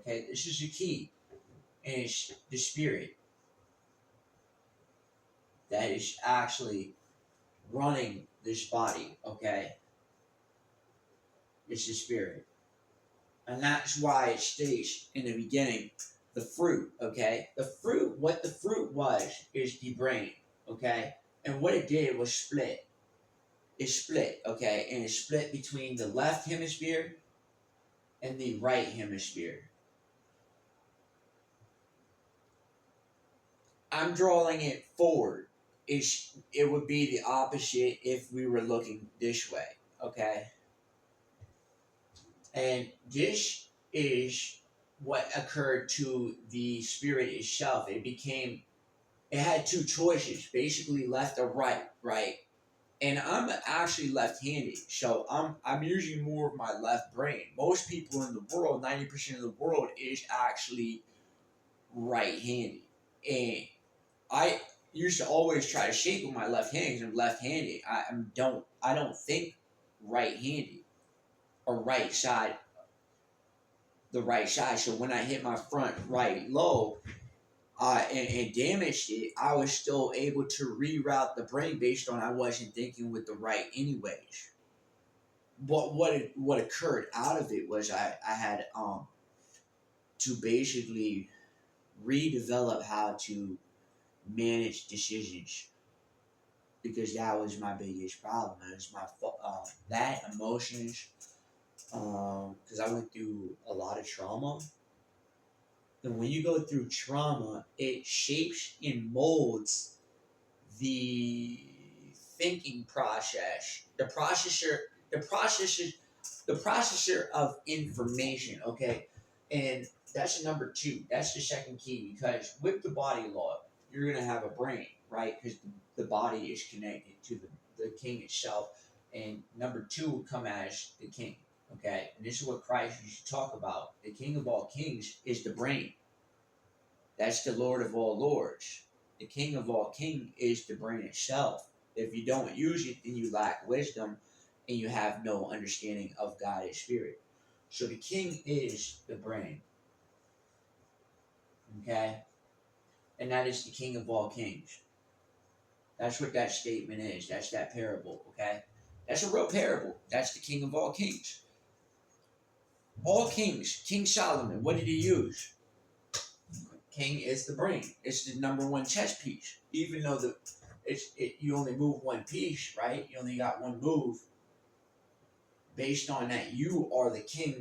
Okay, this is the key, and it's the spirit that is actually running this body. Okay, it's the spirit, and that's why it states in the beginning the fruit. Okay, the fruit. What the fruit was is the brain. Okay, and what it did was split. It split. Okay, and it split between the left hemisphere and the right hemisphere. I'm drawing it forward. It would be the opposite if we were looking this way. Okay, and this is what occurred to the spirit itself. It had two choices, basically left or right, right? And I'm actually left-handed, so I'm using more of my left brain. Most people in the world, 90% of the world, is actually right-handed, and I used to always try to shape with my left hand because I'm left-handed. I don't think right-handed or right side, the right side. So when I hit my front right low, and damaged it, I was still able to reroute the brain based on I wasn't thinking with the right anyways. But what occurred out of it was I had to basically redevelop how to manage decisions because that was my biggest problem. It was my that emotions because I went through a lot of trauma. And when you go through trauma, it shapes and molds the thinking process, the processor, the processor of information. Okay, and that's number two. That's the second key because with the body law, you're gonna have a brain, right? Because the body is connected to the king itself, and number two would come as the king. Okay, and this is what Christ used to talk about. The King of all kings is the brain. That's the Lord of all lords. The King of all kings is the brain itself. If you don't use it, then you lack wisdom and you have no understanding of God as spirit. So the king is the brain. Okay? And that is the King of all kings. That's what that statement is. That's that parable. Okay? That's a real parable. That's the King of all kings. All kings. King Solomon, what did he use? King is the brain. It's the number one chess piece. Even though you only move one piece, right? You only got one move. Based on that, you are the king